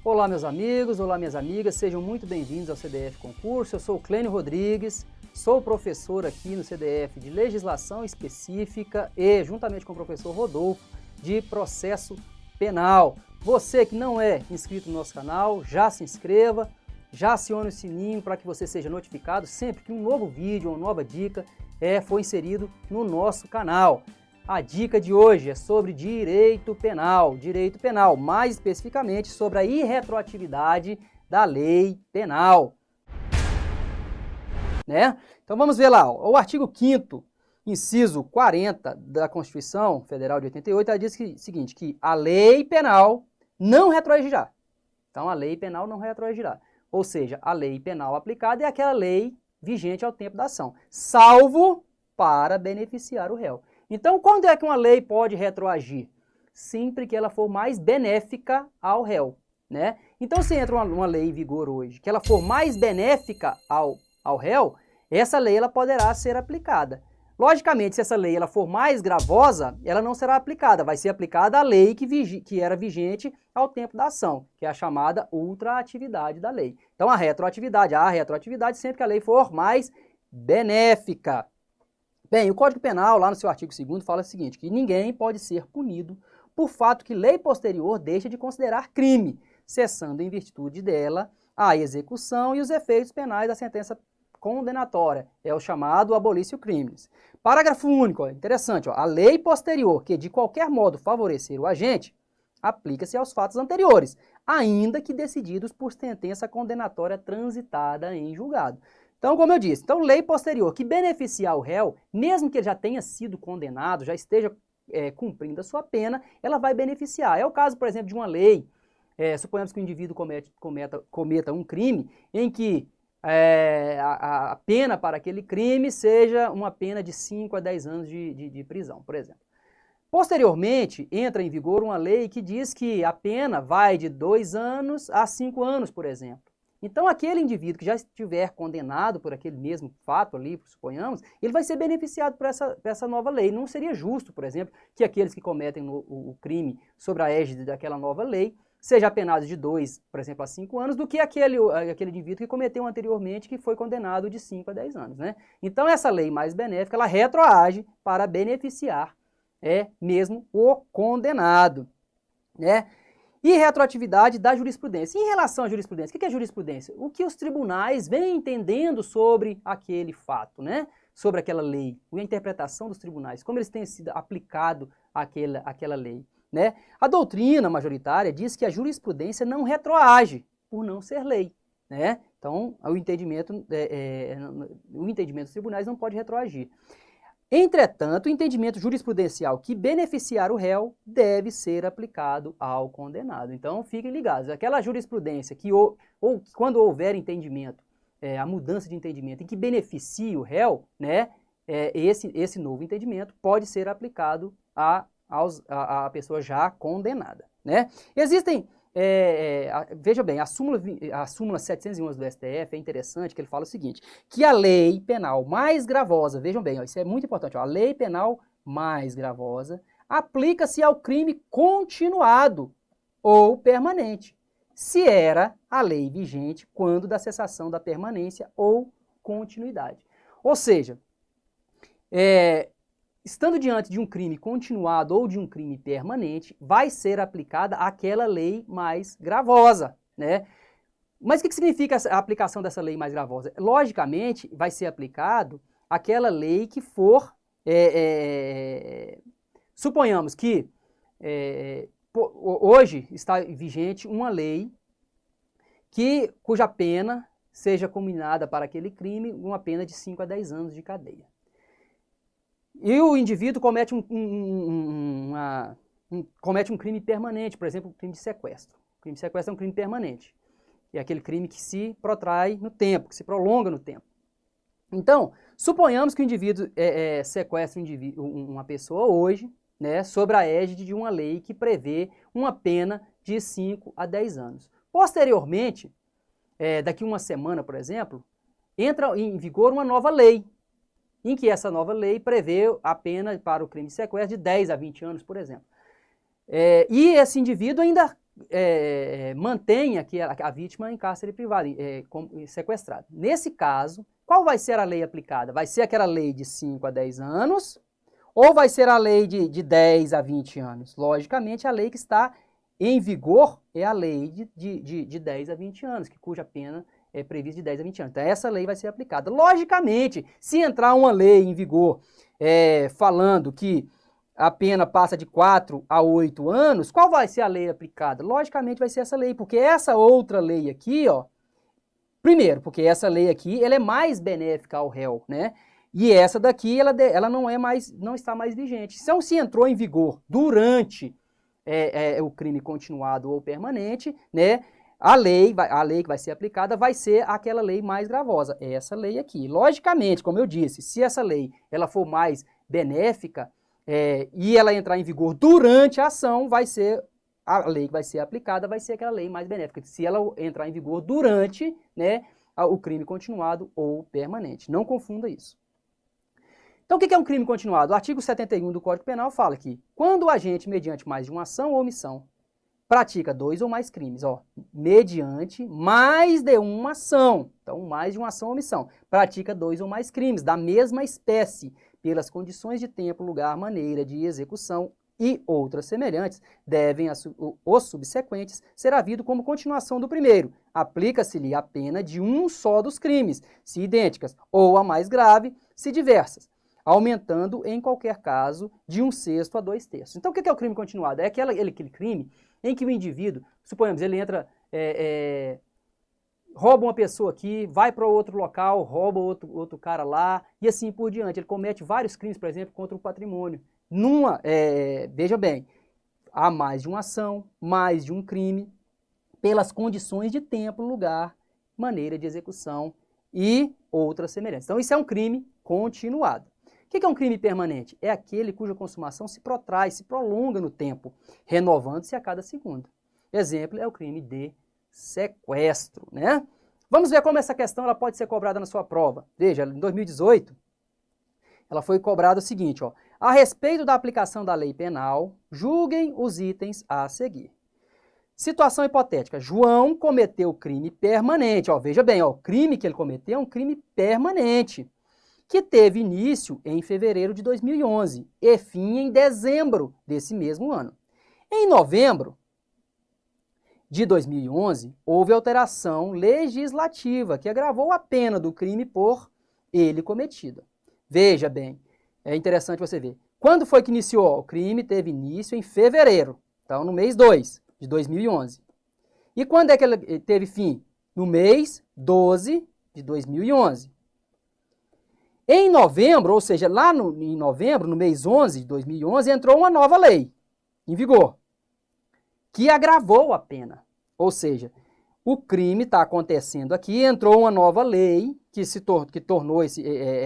Olá meus amigos, olá minhas amigas, sejam muito bem-vindos ao CDF Concurso. Eu sou o Clênio Rodrigues, sou professor aqui no CDF de Legislação Específica e, juntamente com o professor Rodolfo, de Processo Penal. Você que não é inscrito no nosso canal, já se inscreva, já acione o sininho para que você seja notificado sempre que um novo vídeo, uma nova dica for inserido no nosso canal. A dica de hoje é sobre direito penal, mais especificamente sobre a irretroatividade da lei penal. Né? Então vamos ver lá, ó. O artigo 5º, inciso 40 da Constituição Federal de 88, ela diz o seguinte, que a lei penal não retroagirá. Então a lei penal não retroagirá. Ou seja, a lei penal aplicada é aquela lei vigente ao tempo da ação, salvo para beneficiar o réu. Então, quando é que uma lei pode retroagir? Sempre que ela for mais benéfica ao réu, né? Então, se entra uma lei em vigor hoje, que ela for mais benéfica ao réu, essa lei ela poderá ser aplicada. Logicamente, se essa lei ela for mais gravosa, ela não será aplicada, vai ser aplicada a lei que era vigente ao tempo da ação, que é a chamada ultraatividade da lei. Então, a retroatividade sempre que a lei for mais benéfica. Bem, o Código Penal, lá no seu artigo 2º, fala o seguinte, que ninguém pode ser punido por fato que lei posterior deixa de considerar crime, cessando em virtude dela a execução e os efeitos penais da sentença condenatória. É o chamado abolício crimes. Parágrafo único, ó, interessante, ó, a lei posterior que de qualquer modo favorecer o agente, aplica-se aos fatos anteriores, ainda que decididos por sentença condenatória transitada em julgado. Então, como eu disse, lei posterior que beneficiar o réu, mesmo que ele já tenha sido condenado, já esteja cumprindo a sua pena, ela vai beneficiar. É o caso, por exemplo, de uma lei, suponhamos que o indivíduo cometa um crime em que a pena para aquele crime seja uma pena de 5 a 10 anos de prisão, por exemplo. Posteriormente, entra em vigor uma lei que diz que a pena vai de 2 anos a 5 anos, por exemplo. Então, aquele indivíduo que já estiver condenado por aquele mesmo fato ali, suponhamos, ele vai ser beneficiado por essa nova lei. Não seria justo, por exemplo, que aqueles que cometem o crime sobre a égide daquela nova lei seja apenado de 2, por exemplo, a 5 anos, do que aquele indivíduo que cometeu anteriormente, que foi condenado de 5 a 10 anos. Né? Então, essa lei mais benéfica, ela retroage para beneficiar mesmo o condenado. Né? E retroatividade da jurisprudência. Em relação à jurisprudência, o que é jurisprudência? O que os tribunais vêm entendendo sobre aquele fato, né? Sobre aquela lei, a interpretação dos tribunais, como eles têm sido aplicado àquela lei. Né? A doutrina majoritária diz que a jurisprudência não retroage por não ser lei. Né? Então, o entendimento dos tribunais não pode retroagir. Entretanto, o entendimento jurisprudencial que beneficiar o réu deve ser aplicado ao condenado. Então, fiquem ligados. Aquela jurisprudência que, ou quando houver entendimento, a mudança de entendimento em que beneficie o réu, né, esse novo entendimento pode ser aplicado à pessoa já condenada. Né? Existem... veja bem, a súmula 711 do STF é interessante, que ele fala o seguinte, que a lei penal mais gravosa, vejam bem, ó, isso é muito importante, ó, a lei penal mais gravosa aplica-se ao crime continuado ou permanente, se era a lei vigente quando da cessação da permanência ou continuidade. Ou seja, estando diante de um crime continuado ou de um crime permanente, vai ser aplicada aquela lei mais gravosa, né? Mas o que significa a aplicação dessa lei mais gravosa? Logicamente, vai ser aplicado aquela lei que for... suponhamos que hoje está vigente uma lei cuja pena seja combinada para aquele crime uma pena de 5 a 10 anos de cadeia. E o indivíduo comete um crime permanente, por exemplo, um crime de sequestro. O crime de sequestro é um crime permanente. É aquele crime que se protrai no tempo, que se prolonga no tempo. Então, suponhamos que o indivíduo sequestra uma pessoa hoje, né, sobre a égide de uma lei que prevê uma pena de 5 a 10 anos. Posteriormente, daqui uma semana, por exemplo, entra em vigor uma nova lei, em que essa nova lei prevê a pena para o crime de sequestro de 10 a 20 anos, por exemplo. E esse indivíduo ainda mantenha a vítima em cárcere privado, sequestrada. Nesse caso, qual vai ser a lei aplicada? Vai ser aquela lei de 5 a 10 anos ou vai ser a lei de 10 a 20 anos? Logicamente, a lei que está em vigor é a lei de 10 a 20 anos, cuja pena é prevista de 10 a 20 anos. Então, essa lei vai ser aplicada. Logicamente, se entrar uma lei em vigor falando que a pena passa de 4 a 8 anos, qual vai ser a lei aplicada? Logicamente vai ser essa lei, porque essa outra lei aqui, ó, primeiro, porque essa lei aqui, ela é mais benéfica ao réu, né? E essa daqui, ela não está mais vigente. Então, se entrou em vigor durante o crime continuado ou permanente, né? A lei que vai ser aplicada vai ser aquela lei mais gravosa, essa lei aqui. Logicamente, como eu disse, se essa lei ela for mais benéfica, e ela entrar em vigor durante a ação, a lei que vai ser aplicada vai ser aquela lei mais benéfica. Se ela entrar em vigor durante, né, o crime continuado ou permanente. Não confunda isso. Então, o que é um crime continuado? O artigo 71 do Código Penal fala que quando o agente, mediante mais de uma ação ou omissão, pratica 2 ou mais crimes, ó, mediante mais de uma ação, então mais de uma ação ou omissão, pratica 2 ou mais crimes da mesma espécie, pelas condições de tempo, lugar, maneira de execução e outras semelhantes, devem os subsequentes ser havido como continuação do primeiro. Aplica-se-lhe a pena de um só dos crimes, se idênticas, ou a mais grave, se diversas, aumentando em qualquer caso de 1/6 a 2/3. Então, o que é o crime continuado? É aquele crime em que o indivíduo, suponhamos, ele entra, rouba uma pessoa aqui, vai para outro local, rouba outro cara lá, e assim por diante. Ele comete vários crimes, por exemplo, contra o patrimônio. Veja bem, há mais de uma ação, mais de um crime, pelas condições de tempo, lugar, maneira de execução e outras semelhantes. Então, isso é um crime continuado. O que é um crime permanente? É aquele cuja consumação se protrai, se prolonga no tempo, renovando-se a cada segundo. Exemplo é o crime de sequestro, né? Vamos ver como essa questão ela pode ser cobrada na sua prova. Veja, em 2018, ela foi cobrada o seguinte, ó, a respeito da aplicação da lei penal, julguem os itens a seguir. Situação hipotética, João cometeu crime permanente, ó, veja bem, ó, o crime que ele cometeu é um crime permanente, que teve início em fevereiro de 2011 e fim em dezembro desse mesmo ano. Em novembro de 2011, houve alteração legislativa que agravou a pena do crime por ele cometido. Veja bem, é interessante você ver. Quando foi que iniciou? O crime teve início em fevereiro, então no mês 2 de 2011. E quando é que ele teve fim? No mês 12 de 2011. Em novembro, ou seja, em novembro, no mês 11 de 2011, entrou uma nova lei em vigor, que agravou a pena. Ou seja, o crime está acontecendo aqui, entrou uma nova lei que tornou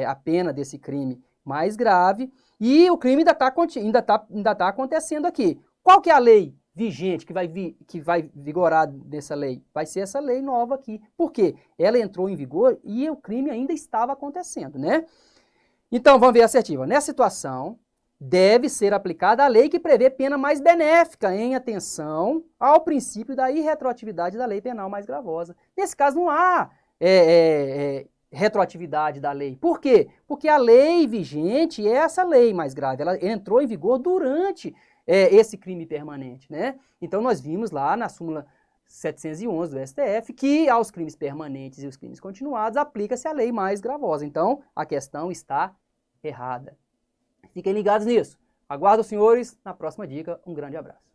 a pena desse crime mais grave e o crime ainda tá acontecendo aqui. Qual que é a lei vigente que vai vigorar nessa lei? Vai ser essa lei nova aqui. Por quê? Ela entrou em vigor e o crime ainda estava acontecendo, né? Então, vamos ver a assertiva. Nessa situação, deve ser aplicada a lei que prevê pena mais benéfica em atenção ao princípio da irretroatividade da lei penal mais gravosa. Nesse caso, não há retroatividade da lei. Por quê? Porque a lei vigente é essa lei mais grave. Ela entrou em vigor durante esse crime permanente, né? Então, nós vimos lá na súmula 711 do STF que aos crimes permanentes e os crimes continuados aplica-se a lei mais gravosa. Então, a questão está errada. Fiquem ligados nisso. Aguardo os senhores na próxima dica. Um grande abraço.